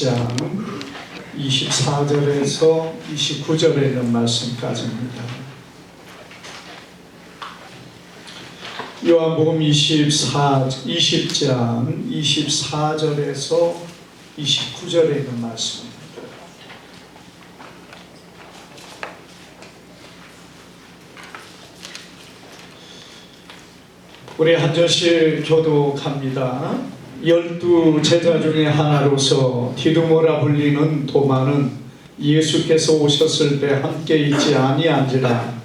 20장 24절에서 29절에 있는 말씀까지입니다. 요한복음 20장 24절에서 29절에 있는 말씀입니다. 우리 한 절씩 교독합니다. 12 제자 중에 하나로서 디두모라 불리는 도마는 예수께서 오셨을 때 함께 있지 아니한지라.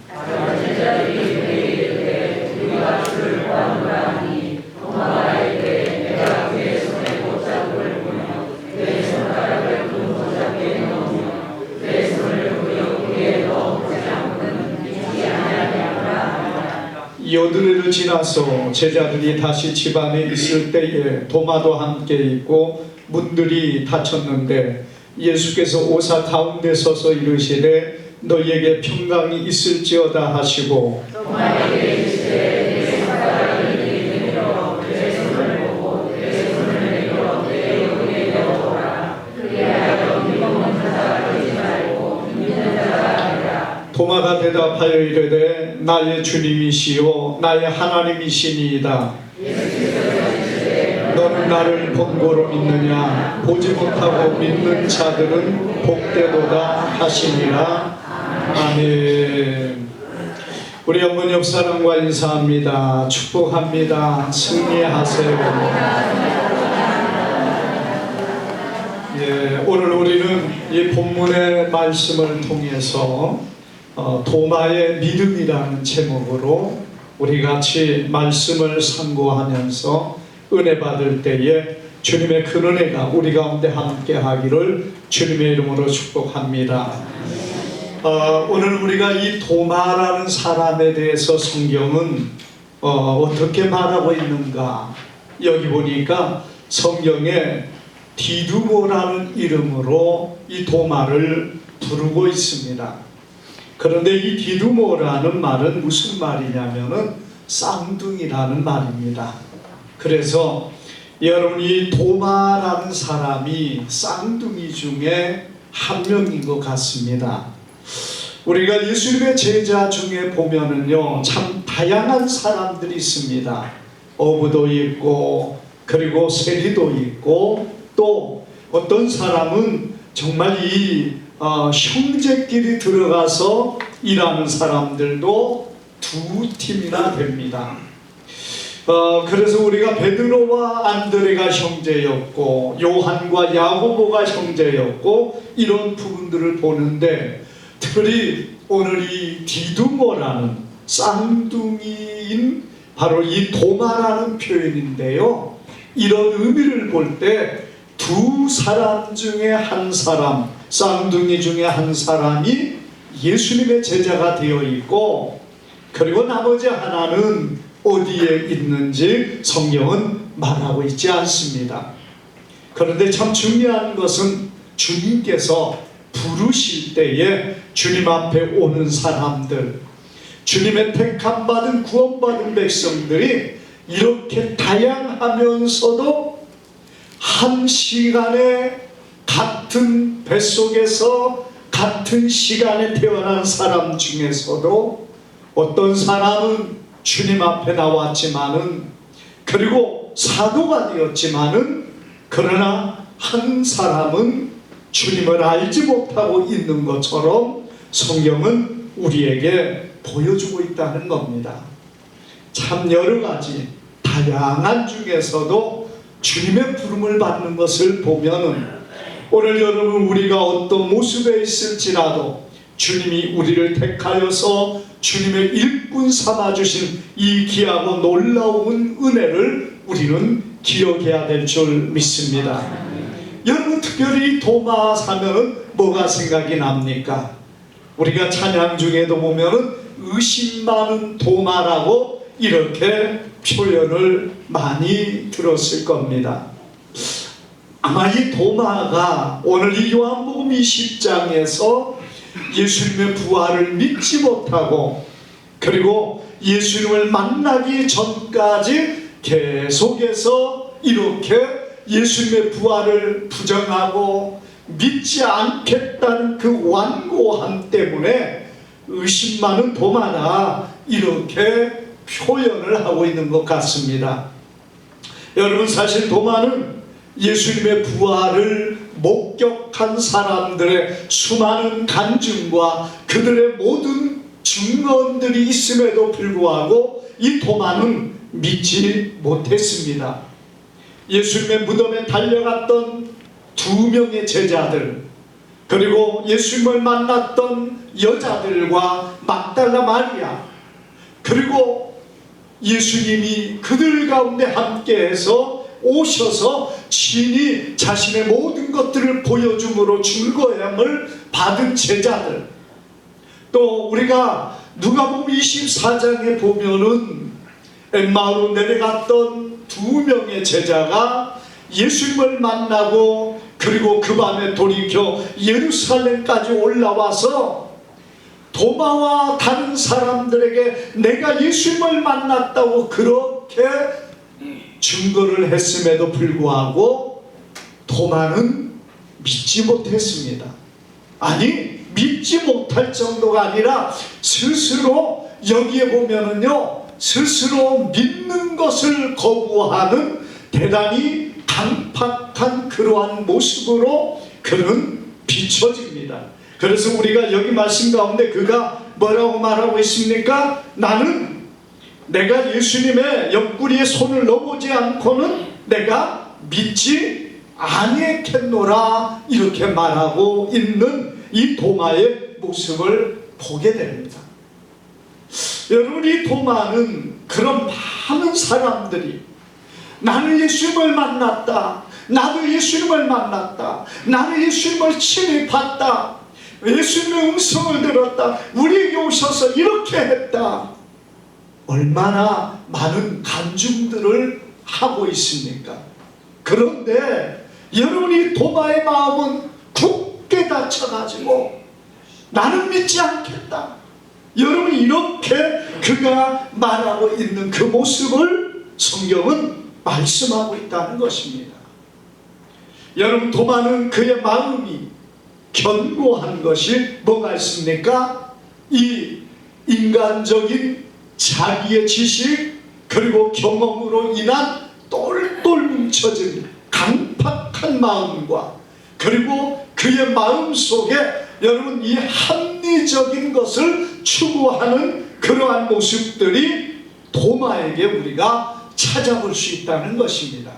여드레를 지나서 제자들이 다시 집안에 있을 때에 도마도 함께 있고 문들이 닫혔는데 예수께서 오사 가운데 서서 이르시되 너희에게 평강이 있을지어다 하시고 도마에게 이르시되 내 손가락을 네게 내밀어 내 손을 보고 내 손을 내밀어 내 옆에 넣어라. 그리하여 믿는 자가 되지 말고 믿는 자가 되라. 도마가 대답하여 이르되 나의 주님이시요 나의 하나님이시니이다. 너는 나를 본고로 믿느냐? 보지 못하고 믿는 자들은 복되도다 하시니라. 아멘. 우리 어머니 옆사람과 인사합니다. 축복합니다. 승리하세요. 예, 오늘 우리는 이 본문의 말씀을 통해서 도마의 믿음이라는 제목으로 우리 같이 말씀을 상고하면서 은혜 받을 때에 주님의 큰 은혜가 우리 가운데 함께 하기를 주님의 이름으로 축복합니다. 오늘 우리가 이 도마라는 사람에 대해서 성경은 어떻게 말하고 있는가? 여기 보니까 성경에 디두모라는 이름으로 이 도마를 부르고 있습니다. 그런데 이 디두모라는 말은 무슨 말이냐면은 쌍둥이라는 말입니다. 그래서 여러분이 도마라는 사람이 쌍둥이 중에 한 명인 것 같습니다. 우리가 예수님의 제자 중에 보면은요, 참 다양한 사람들이 있습니다. 어부도 있고, 그리고 세리도 있고, 또 어떤 사람은 정말 형제끼리 들어가서 일하는 사람들도 두 팀이나 됩니다. 그래서 우리가 베드로와 안드레가 형제였고 요한과 야고보가 형제였고 이런 부분들을 보는데, 특별히 오늘 이 디두모라는 쌍둥이인 바로 이 도마라는 표현인데요, 이런 의미를 볼 때 두 사람 중에 한 사람, 쌍둥이 중에 한 사람이 예수님의 제자가 되어 있고, 그리고 나머지 하나는 어디에 있는지 성경은 말하고 있지 않습니다. 그런데 참 중요한 것은 주님께서 부르실 때에 주님 앞에 오는 사람들, 주님의 택함받은 구원받은 백성들이 이렇게 다양하면서도 한 시간에 같은 뱃속에서 같은 시간에 태어난 사람 중에서도 어떤 사람은 주님 앞에 나왔지만은, 그리고 사도가 되었지만은, 그러나 한 사람은 주님을 알지 못하고 있는 것처럼 성경은 우리에게 보여주고 있다는 겁니다. 참 여러 가지 다양한 중에서도 주님의 부름을 받는 것을 보면은, 오늘 여러분 우리가 어떤 모습에 있을지라도 주님이 우리를 택하여서 주님의 일꾼 삼아주신 이 귀하고 놀라운 은혜를 우리는 기억해야 될 줄 믿습니다. 여러분, 특별히 도마 사면은 뭐가 생각이 납니까? 우리가 찬양 중에도 보면은 의심 많은 도마라고 이렇게 표현을 많이 들었을 겁니다. 아마 이 도마가 오늘 이 요한복음 20장에서 예수님의 부활을 믿지 못하고, 그리고 예수님을 만나기 전까지 계속해서 이렇게 예수님의 부활을 부정하고 믿지 않겠다는 그 완고함 때문에 의심 많은 도마다 이렇게 표현을 하고 있는 것 같습니다. 여러분, 사실 도마는 예수님의 부활을 목격한 사람들의 수많은 간증과 그들의 모든 증언들이 있음에도 불구하고 이 도마는 믿지 못했습니다. 예수님의 무덤에 달려갔던 2명의 제자들, 그리고 예수님을 만났던 여자들과 막달라 마리아, 그리고 예수님이 그들 가운데 함께해서 오셔서 친히 자신의 모든 것들을 보여줌으로 즐거움을 받은 제자들, 또 우리가 누가복음 24장에 보면은 엠마오로 내려갔던 2명의 제자가 예수님을 만나고 그리고 그 밤에 돌이켜 예루살렘까지 올라와서 도마와 다른 사람들에게 내가 예수님을 만났다고 그렇게 증거를 했음에도 불구하고 도마는 믿지 못했습니다. 아니, 믿지 못할 정도가 아니라 스스로, 여기에 보면은요, 스스로 믿는 것을 거부하는 대단히 강팍한 그러한 모습으로 그는 비춰집니다. 그래서 우리가 여기 말씀 가운데 그가 뭐라고 말하고 있습니까? 나는 내가 예수님의 옆구리에 손을 넣어보지 않고는 내가 믿지 아니했겠노라, 이렇게 말하고 있는 이 도마의 모습을 보게 됩니다. 여러분, 이 도마는 그런 많은 사람들이 나는 예수님을 만났다, 나도 예수님을 만났다, 나는 예수님을 친히 봤다, 예수님의 음성을 들었다, 우리에게 오셔서 이렇게 했다, 얼마나 많은 간증들을 하고 있습니까? 그런데 여러분이 도마의 마음은 굳게 닫혀가지고 나는 믿지 않겠다, 여러분 이렇게 그가 말하고 있는 그 모습을 성경은 말씀하고 있다는 것입니다. 여러분, 도마는 그의 마음이 견고한 것이 뭐가 있습니까? 이 인간적인 자기의 지식 그리고 경험으로 인한 똘똘 뭉쳐진 강팍한 마음과 그리고 그의 마음 속에 여러분 이 합리적인 것을 추구하는 그러한 모습들이 도마에게 우리가 찾아볼 수 있다는 것입니다.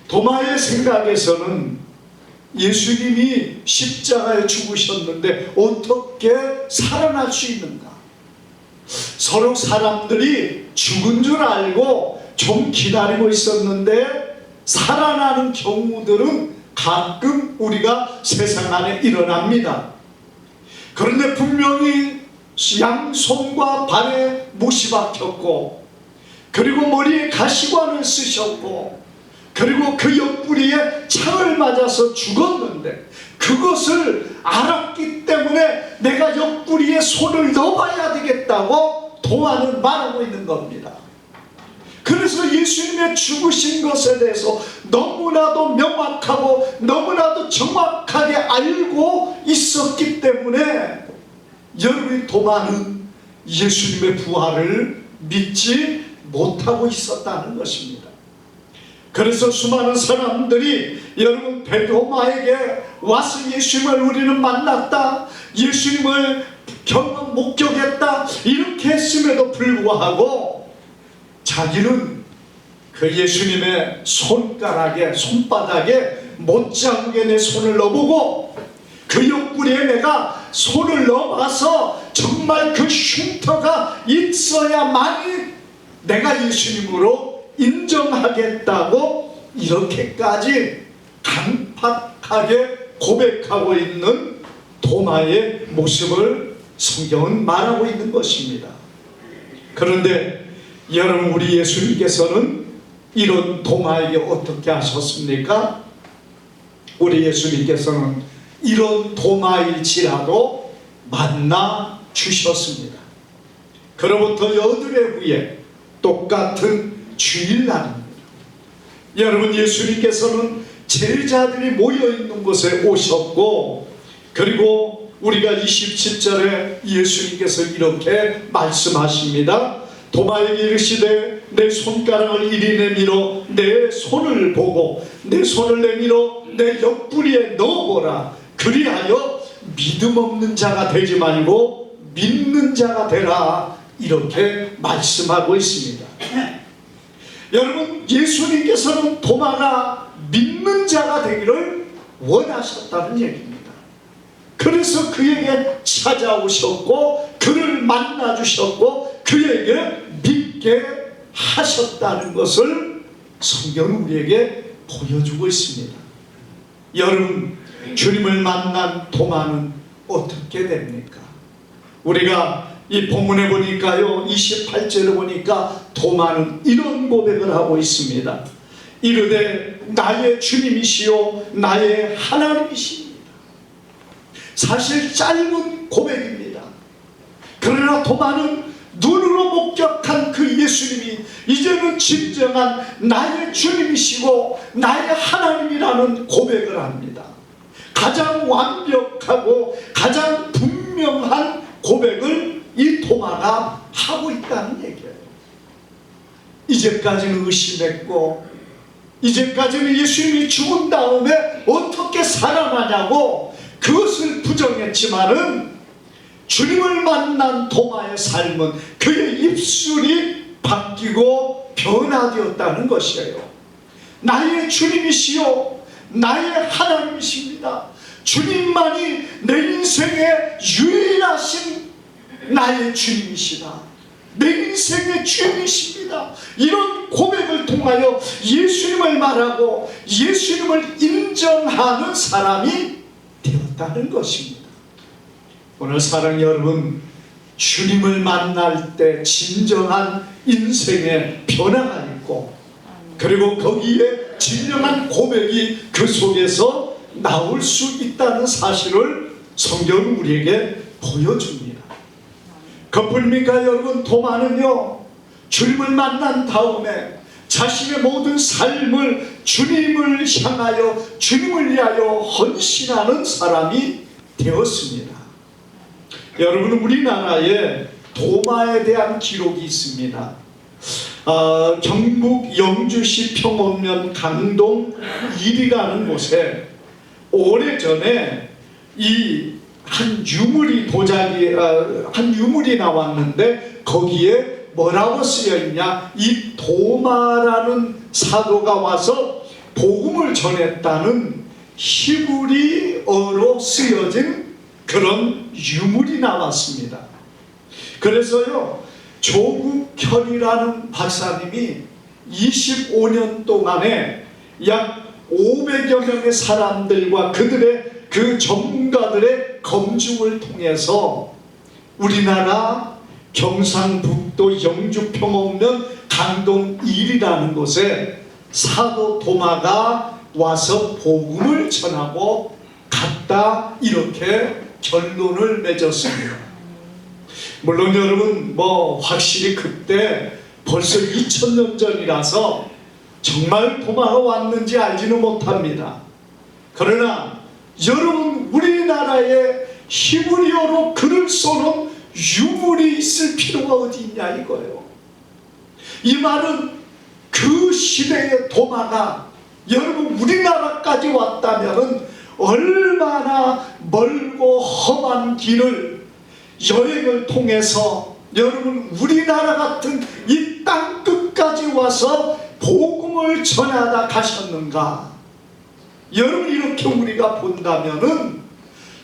도마의 생각에서는 예수님이 십자가에 죽으셨는데 어떻게 살아날 수 있는가? 서로 사람들이 죽은 줄 알고 좀 기다리고 있었는데 살아나는 경우들은 가끔 우리가 세상 안에 일어납니다. 그런데 분명히 양손과 발에 못이 박혔고 그리고 머리에 가시관을 쓰셨고 그리고 그 옆구리에 창을 맞아서 죽었는데 그것을 알았기 때문에 내가 옆구리에 손을 넣어봐야 되겠다고 도마는 말하고 있는 겁니다. 그래서 예수님의 죽으신 것에 대해서 너무나도 명확하고 너무나도 정확하게 알고 있었기 때문에 여러분, 도마는 예수님의 부활을 믿지 못하고 있었다는 것입니다. 그래서 수많은 사람들이 여러분 도마에게 와서 예수님을 우리는 만났다, 예수님을 목격했다, 이렇게 했음에도 불구하고 자기는 그 예수님의 손가락에 손바닥에 못자국에 내 손을 넣어보고 그 옆구리에 내가 손을 넣어봐서 정말 그 흉터가 있어야만이 내가 예수님으로 인정하겠다고 이렇게까지 강팍하게 고백하고 있는 도마의 모습을 성경은 말하고 있는 것입니다. 그런데 여러분, 우리 예수님께서는 이런 도마에게 어떻게 하셨습니까? 우리 예수님께서는 이런 도마일지라도 만나 주셨습니다. 그로부터 8일 후에 똑같은 주일날입니다. 여러분, 예수님께서는 제자들이 모여있는 곳에 오셨고, 그리고 우리가 27절에 예수님께서 이렇게 말씀하십니다. 도마에게 이르시되 내 손가락을 이리 내밀어 내 손을 보고 내 손을 내밀어 내 옆구리에 넣어보라. 그리하여 믿음 없는 자가 되지 말고 믿는 자가 되라. 이렇게 말씀하고 있습니다. 여러분, 예수님께서는 도마가 믿는 자가 되기를 원하셨다는 얘기입니다. 그래서 그에게 찾아오셨고 그를 만나주셨고 그에게 믿게 하셨다는 것을 성경은 우리에게 보여주고 있습니다. 여러분, 주님을 만난 도마는 어떻게 됩니까? 우리가 이 본문에 보니까요, 28절에 보니까 도마는 이런 고백을 하고 있습니다. 이르되 나의 주님이시요 나의 하나님이십니다. 사실 짧은 고백입니다. 그러나 도마는 눈으로 목격한 그 예수님이 이제는 진정한 나의 주님이시고 나의 하나님이라는 고백을 합니다. 가장 완벽하고 가장 분명한 고백을 이 도마가 하고 있다는 얘기예요. 이제까지는 의심했고, 이제까지는 예수님이 죽은 다음에 어떻게 살아나냐고 그것을 부정했지만은, 주님을 만난 도마의 삶은 그의 입술이 바뀌고 변화되었다는 것이에요. 나의 주님이시요 나의 하나님이십니다. 주님만이 내 인생의 유일하신 나의 주님이시다. 내 인생의 주님이십니다. 이런 고백을 통하여 예수님을 말하고 예수님을 인정하는 사람이 되었다는 것입니다. 오늘 사랑하는 여러분, 주님을 만날 때 진정한 인생의 변화가 있고, 그리고 거기에 진정한 고백이 그 속에서 나올 수 있다는 사실을 성경은 우리에게 보여줍니다. 그뿐입니까 여러분? 도마는요, 주님을 만난 다음에 자신의 모든 삶을 주님을 향하여, 주님을 위하여 헌신하는 사람이 되었습니다. 여러분, 우리나라에 도마에 대한 기록이 있습니다. 경북 영주시 평원면 강동 일이라는 곳에 오래전에 한 유물이 한 유물이 나왔는데 거기에 뭐라고 쓰여 있냐? 이 도마라는 사도가 와서 복음을 전했다는 히브리어로 쓰여진 그런 유물이 나왔습니다. 그래서요, 조국현이라는 박사님이 25년 동안에 약 500여 명의 사람들과 그들의 그 전문가들의 검증을 통해서 우리나라 경상북도 영주 평원면 강동 일이라는 곳에 사도 도마가 와서 복음을 전하고 갔다, 이렇게 결론을 맺었습니다. 물론 여러분, 확실히 그때 벌써 2000년 전이라서 정말 도마가 왔는지 알지는 못합니다. 그러나 여러분, 우리나라에 히브리어로 글을 써놓은 유물이 있을 필요가 어디 있냐 이거예요. 이 말은 그 시대의 도마가 여러분 우리나라까지 왔다면 얼마나 멀고 험한 길을 여행을 통해서 여러분 우리나라 같은 이 땅 끝까지 와서 복음을 전하다 가셨는가. 여러분, 이렇게 우리가 본다면은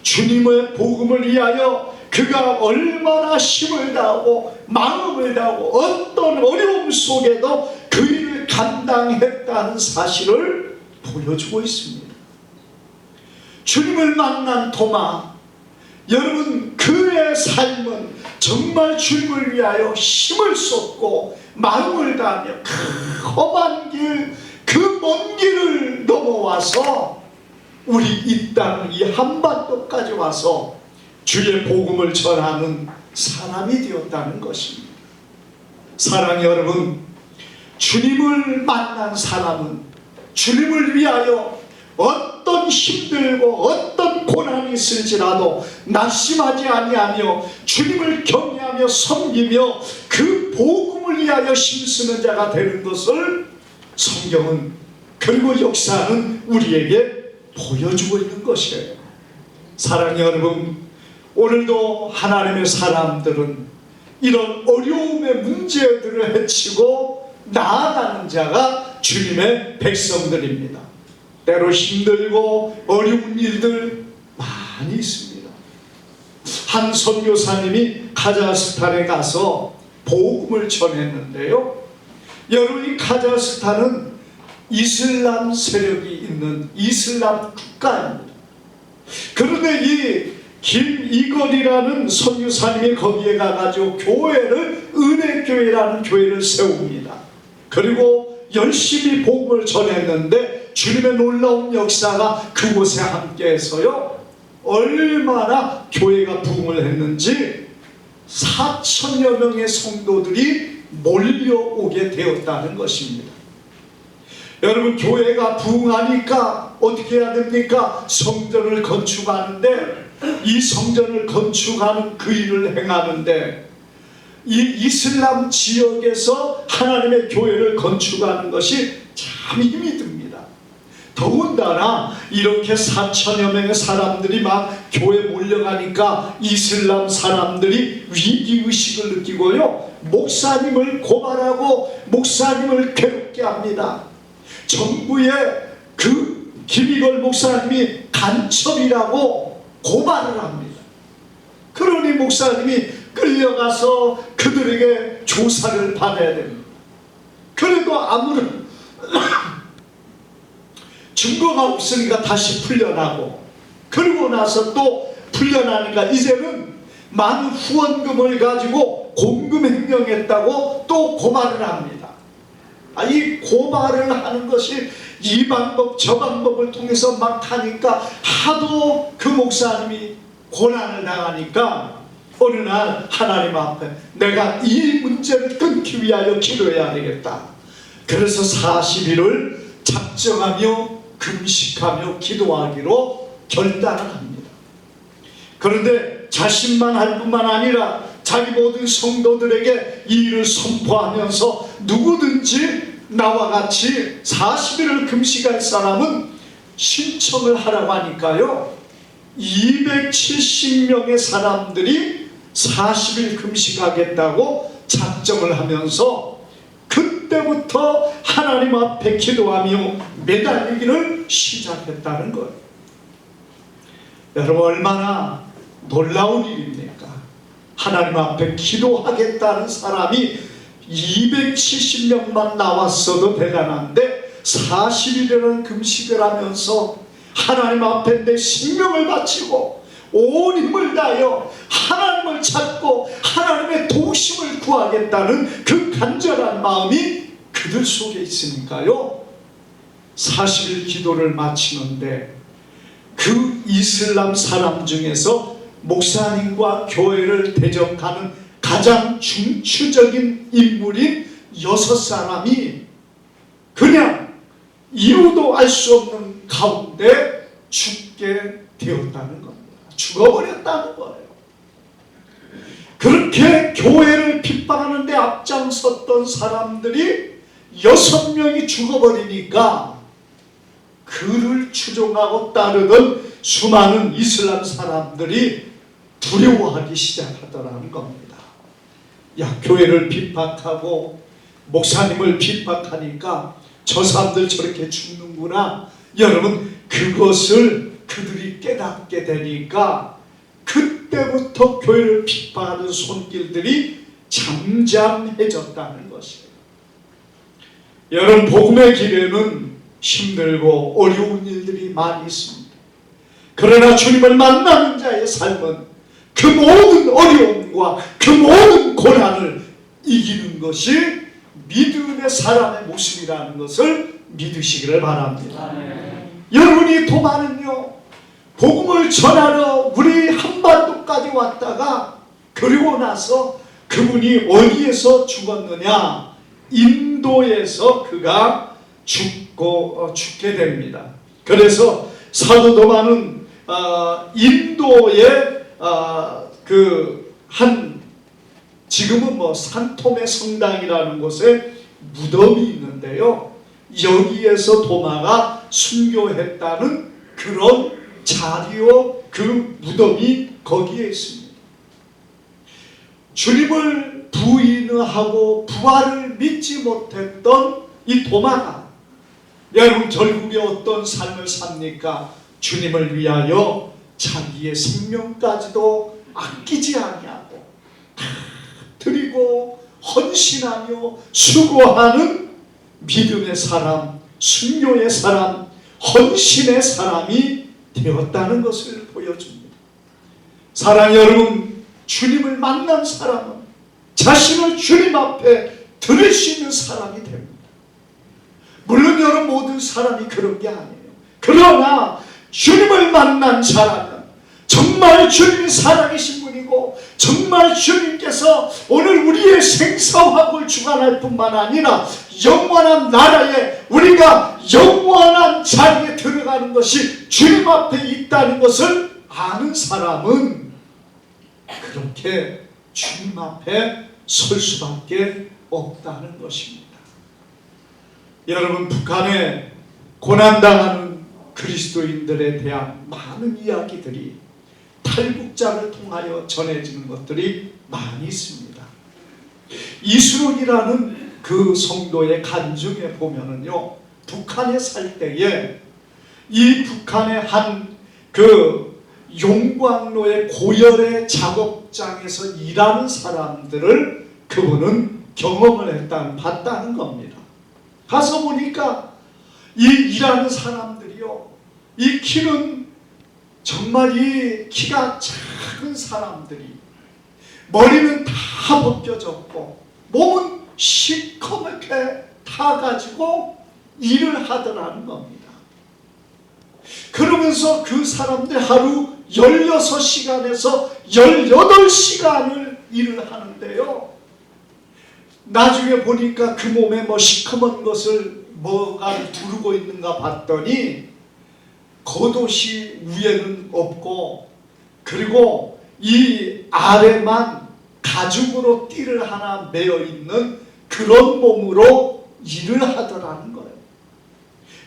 주님의 복음을 위하여 그가 얼마나 힘을 다하고 마음을 다하고 어떤 어려움 속에도 그 일을 감당했다는 사실을 보여주고 있습니다. 주님을 만난 도마, 여러분, 그의 삶은 정말 주님을 위하여 힘을 쏟고 마음을 다하며 그 험한 길, 그 먼 길을 넘어와서 우리 이 땅, 이 한반도까지 와서 주의 복음을 전하는 사람이 되었다는 것입니다. 사랑하는 여러분, 주님을 만난 사람은 주님을 위하여 어떤 힘들고 어떤 고난이 있을지라도 낙심하지 아니하며 주님을 경외하며 섬기며 그 복음을 위하여 힘쓰는 자가 되는 것을 성경은, 그리고 역사는 우리에게 보여주고 있는 것이에요. 사랑하는 여러분, 오늘도 하나님의 사람들은 이런 어려움의 문제들을 헤치고 나아가는 자가 주님의 백성들입니다. 때로 힘들고 어려운 일들 많이 있습니다. 한 선교사님이 카자흐스탄에 가서 복음을 전했는데요, 여러분, 이 카자흐스탄은 이슬람 세력이 있는 이슬람 국가입니다. 그런데 이 김이걸이라는 선교사님이 거기에 가가지고 은혜교회라는 교회를 세웁니다. 그리고 열심히 복음을 전했는데 주님의 놀라운 역사가 그곳에 함께해서요, 얼마나 교회가 부흥을 했는지 4,000여 명의 성도들이 몰려오게 되었다는 것입니다. 여러분, 교회가 부흥하니까 어떻게 해야 됩니까? 성전을 건축하는데, 이 성전을 건축하는 그 일을 행하는데, 이 이슬람 지역에서 하나님의 교회를 건축하는 것이 참 힘이 듭니다. 더군다나 이렇게 4,000여 명의 사람들이 막 교회에 몰려가니까 이슬람 사람들이 위기의식을 느끼고요, 목사님을 고발하고 목사님을 괴롭게 합니다. 정부에 그 김이걸 목사님이 간첩이라고 고발을 합니다. 그러니 목사님이 끌려가서 그들에게 조사를 받아야 됩니다. 그래도 아무런 증거가 없으니까 다시 풀려나고, 그리고 나서 또 풀려나니까 이제는 많은 후원금을 가지고 공금횡령했다고 또 고발을 합니다. 이 고발을 하는 것이 이 방법 저 방법을 통해서 막 하니까 하도 그 목사님이 고난을 당하니까 어느 날 하나님 앞에 내가 이 문제를 끊기 위하여 기도해야 되겠다. 그래서 40일을 작정하며 금식하며 기도하기로 결단을 합니다. 그런데 자신만 할 뿐만 아니라 자기 모든 성도들에게 이 일을 선포하면서 누구든지 나와 같이 40일을 금식할 사람은 신청을 하라고 하니까요, 270명의 사람들이 40일 금식하겠다고 작정을 하면서 그때부터 하나님 앞에 기도하며 매달리기를 시작했다는 거예요. 여러분, 얼마나 놀라운 일입니까? 하나님 앞에 기도하겠다는 사람이 270명만 나왔어도 대단한데 40일이라는 금식을 하면서 하나님 앞에 내 생명을 바치고 온 힘을 다하여 하나님을 찾고 하나님의 도우심을 구하겠다는 그 간절한 마음이 그들 속에 있으니까요, 40일 기도를 마치는데 그 이슬람 사람 중에서 목사님과 교회를 대적하는 가장 중추적인 인물인 6사람이 그냥 이유도 알 수 없는 가운데 죽게 되었다는 겁니다. 죽어버렸다는 거예요. 그렇게 교회를 핍박하는데 앞장섰던 사람들이 6명이 죽어버리니까 그를 추종하고 따르던 수많은 이슬람 사람들이 두려워하기 시작하더라는 겁니다. 야, 교회를 핍박하고 목사님을 핍박하니까 저 사람들 저렇게 죽는구나. 여러분, 그것을 그들이 깨닫게 되니까 그때부터 교회를 핍박하는 손길들이 잠잠해졌다는 것이에요. 여러분, 복음의 길에는 힘들고 어려운 일들이 많이 있습니다. 그러나 주님을 만나는 자의 삶은 그 모든 어려움과 그 모든 고난을 이기는 것이 믿음의 사람의 모습이라는 것을 믿으시기를 바랍니다. 여러분이 도마는요, 복음을 전하러 우리 한반도까지 왔다가 그리고 나서 그분이 어디에서 죽었느냐? 인도에서 그가 죽게 됩니다. 그래서 사도 도마는 인도의 지금은 산토메 성당이라는 곳에 무덤이 있는데요. 여기에서 도마가 순교했다는 그런 자리요, 그 무덤이 거기에 있습니다. 주님을 부인하고 부활을 믿지 못했던 이 도마가 여러분 결국에 어떤 삶을 삽니까? 주님을 위하여 자기의 생명까지도 아끼지 아니하고 다 드리고 헌신하며 수고하는 믿음의 사람, 순교의 사람, 헌신의 사람이 되었다는 것을 보여줍니다. 사랑하는 여러분, 주님을 만난 사람은 자신을 주님 앞에 드릴 수 있는 사람이 됩니다. 물론 여러분 모든 사람이 그런 게 아니에요. 그러나 주님을 만난 사람은 정말 주님이 살아계신 분이고 정말 주님께서 오늘 우리의 생사화복을 주관할 뿐만 아니라 영원한 나라에 우리가 영원한 자리에 들어가는 것이 주님 앞에 있다는 것을 아는 사람은 그렇게 주님 앞에 설 수밖에 없다는 것입니다. 여러분, 북한에 고난당하는 그리스도인들에 대한 많은 이야기들이 탈북자를 통하여 전해지는 것들이 많이 있습니다. 이수록이라는 그 성도의 간증에 보면은요, 북한에 살 때에 이 북한의 한 용광로의 고열의 작업장에서 일하는 사람들을 그분은 경험을 봤다는 겁니다. 가서 보니까 이 일하는 사람들이요, 이 키는 정말 이 키가 작은 사람들이 머리는 다 벗겨졌고 몸은 시커멓게 타가지고 일을 하더라는 겁니다. 그러면서 그 사람들 하루 16시간에서 18시간을 일을 하는데요, 나중에 보니까 그 몸에 시커먼 것을 뭐가 두르고 있는가 봤더니 겉옷이 위에는 없고 그리고 이 아래만 가죽으로 띠를 하나 매어 있는 그런 몸으로 일을 하더라는 거예요.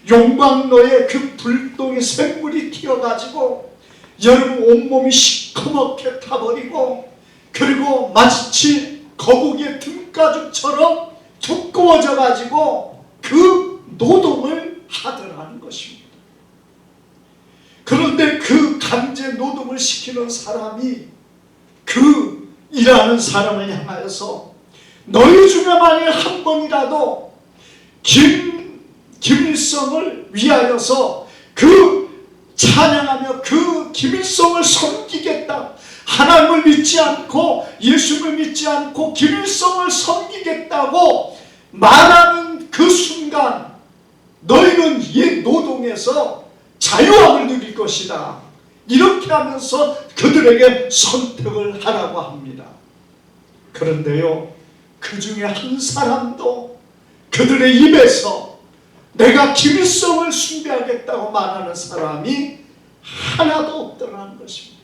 용광로에 그 불똥의 쇳물이 튀어가지고 여러분 온몸이 시커멓게 타버리고 그리고 마치 거북이의 등가죽처럼 두꺼워져 가지고 그 노동을 하더라는 것입니다. 그런데 그 강제 노동을 시키는 사람이 그 일하는 사람을 향하여서 너희 중에 만일 한 번이라도 김일성을 위하여서 그 찬양하며 그 김일성을 섬기겠다, 하나님을 믿지 않고 예수를 믿지 않고 김일성을 섬기겠다고 말하는 그 순간 너희는 이 노동에서 자유함을 누릴 것이다, 이렇게 하면서 그들에게 선택을 하라고 합니다. 그런데요, 그 중에 한 사람도 그들의 입에서 내가 김일성을 숭배하겠다고 말하는 사람이 하나도 없더라는 것입니다.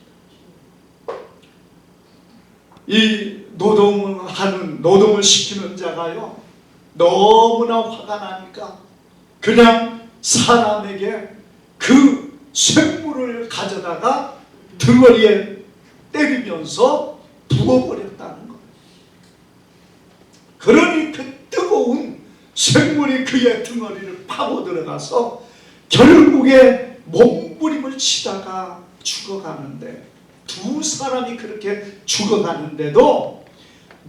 이 노동을 시키는 자가요, 너무나 화가 나니까 그냥 사람에게 그 쇳물을 가져다가 등어리에 때리면서 부어버렸다는 거예요. 그러니 그 뜨거운 쇳물이 그의 등어리를 파고 들어가서 결국에 몸부림을 치다가 죽어가는데, 두 사람이 그렇게 죽어가는데도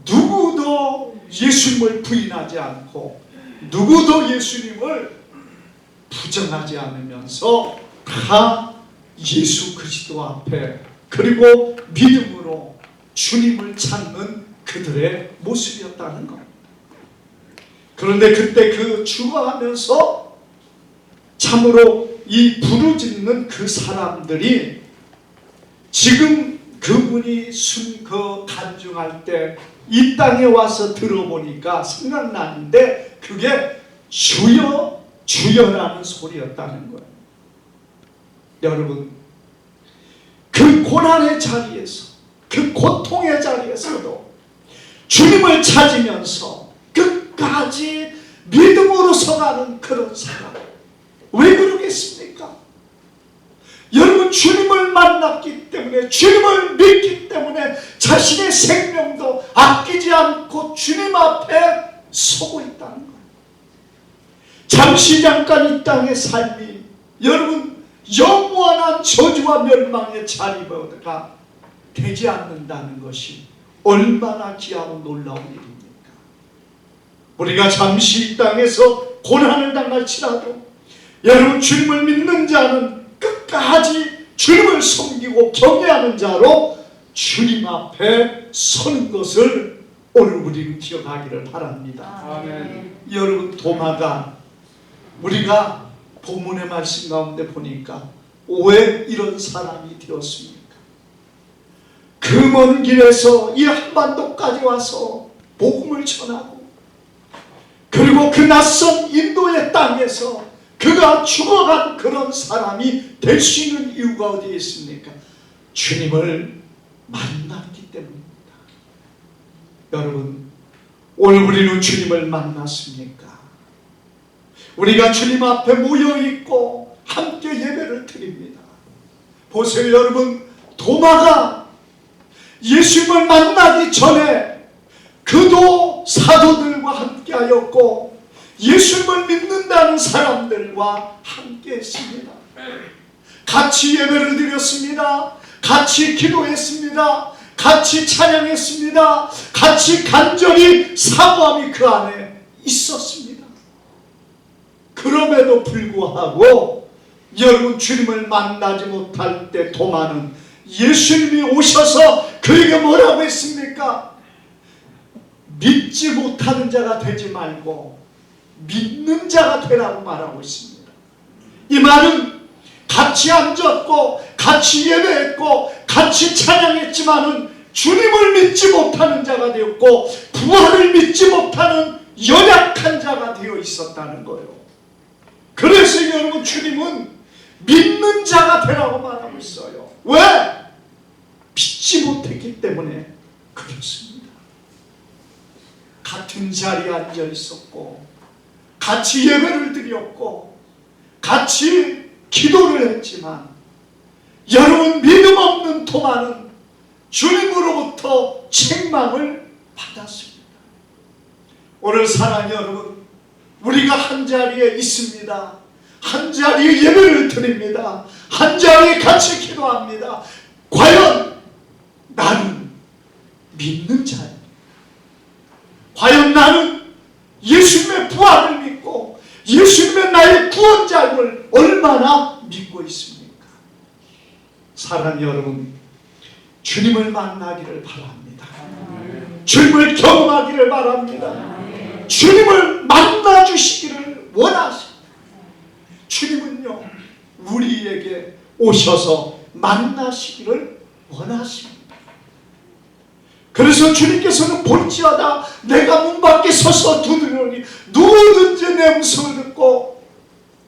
누구도 예수님을 부인하지 않고 누구도 예수님을 부정하지 않으면서 다 예수 그리스도 앞에 그리고 믿음으로 주님을 찾는 그들의 모습이었다는 겁니다. 그런데 그때 그 죽어가면서 참으로 이 부르짖는 그 사람들이 지금 그분이 간증할 때 이 땅에 와서 들어보니까 생각나는데 그게 주여 주여라는 소리였다는 거예요. 여러분, 그 고난의 자리에서, 그 고통의 자리에서도 주님을 찾으면서 끝까지 믿음으로 서가는 그런 사람, 왜 그러겠습니까? 여러분, 주님을 만났기 때문에, 주님을 믿기 때문에 자신의 생명도 아끼지 않고 주님 앞에 서고 있다는 거예요. 잠시 잠깐 이 땅의 삶이 여러분 영원한 저주와 멸망의 자리가 되지 않는다는 것이 얼마나 귀하고 놀라운 일입니까? 우리가 잠시 이 땅에서 고난을 당할지라도 여러분, 주님을 믿는 자는 끝까지 주님을 섬기고 경외하는 자로 주님 앞에 서는 것을 오늘 우리는 기억하기를 바랍니다. 아멘. 여러분, 도마가 우리가 본문의 말씀 가운데 보니까 왜 이런 사람이 되었습니까? 그 먼 길에서 이 한반도까지 와서 복음을 전하고, 그리고 그 낯선 인도의 땅에서 그가 죽어간 그런 사람이 될 수 있는 이유가 어디에 있습니까? 주님을 만났기 때문입니다. 여러분, 오늘 우리는 주님을 만났습니까? 우리가 주님 앞에 모여있고 함께 예배를 드립니다. 보세요, 여러분, 도마가 예수님을 만나기 전에 그도 사도들과 함께 하였고 예수님을 믿는다는 사람들과 함께 했습니다. 같이 예배를 드렸습니다. 같이 기도했습니다. 같이 찬양했습니다. 같이 간절히 사모함이 그 안에 있었습니다. 그럼에도 불구하고 여러분, 주님을 만나지 못할 때 도마는 예수님이 오셔서 그에게 뭐라고 했습니까? 믿지 못하는 자가 되지 말고 믿는 자가 되라고 말하고 있습니다. 이 말은 같이 앉았고 같이 예배했고 같이 찬양했지만은 주님을 믿지 못하는 자가 되었고 부활을 믿지 못하는 연약한 자가 되어 있었다는 거예요. 그래서 여러분, 주님은 믿는 자가 되라고 말하고 있어요. 왜? 믿지 못했기 때문에 그렇습니다. 같은 자리에 앉아 있었고 같이 예배를 드렸고 같이 기도를 했지만 여러분, 믿음 없는 도마는 주님으로부터 책망을 받았습니다. 오늘 사랑하는 여러분, 우리가 한 자리에 있습니다. 한 자리에 예배를 드립니다. 한 자리에 같이 기도합니다. 과연 나는 믿는 자입니다. 과연 나는 예수님의 부활을 믿고 예수님의 나의 구원자임을 얼마나 믿고 있습니까? 사랑하는 여러분, 주님을 만나기를 바랍니다. 주님을 경험하기를 바랍니다. 주님을 만나주시기를 원하십니다. 주님은요, 우리에게 오셔서 만나시기를 원하십니다. 그래서 주님께서는 볼지어다 내가 문 밖에 서서 두드리노니 누구든지 내 음성을 듣고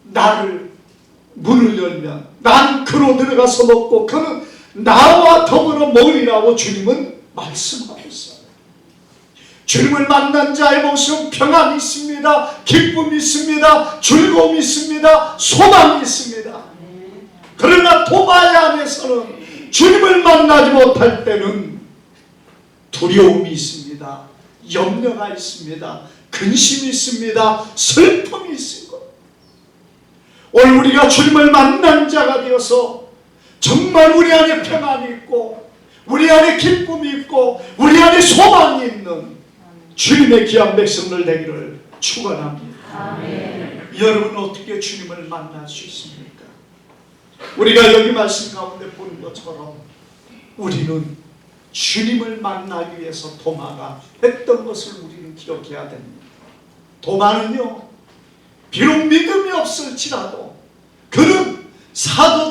나를 문을 열면 나는 그로 들어가서 먹고 그는 나와 더불어 먹으리라고 주님은 말씀하고 있어요. 주님을 만난 자의 모습은 평안이 있습니다. 기쁨이 있습니다. 즐거움이 있습니다. 소망이 있습니다. 그러나 도마의 안에서는 주님을 만나지 못할 때는 두려움이 있습니다. 염려가 있습니다. 근심이 있습니다. 슬픔이 있습니다. 오늘 우리가 주님을 만난 자가 되어서 정말 우리 안에 평안이 있고 우리 안에 기쁨이 있고 우리 안에 소망이 있는 주님의 귀한 백성들 되기를 축원합니다. 아멘. 여러분, 어떻게 주님을 만날 수 있습니까? 우리가 여기 말씀 가운데 보는 것처럼 우리는 주님을 만나기 위해서 도마가 했던 것을 우리는 기억해야 됩니다. 도마는요, 비록 믿음이 없을지라도 그는 사도들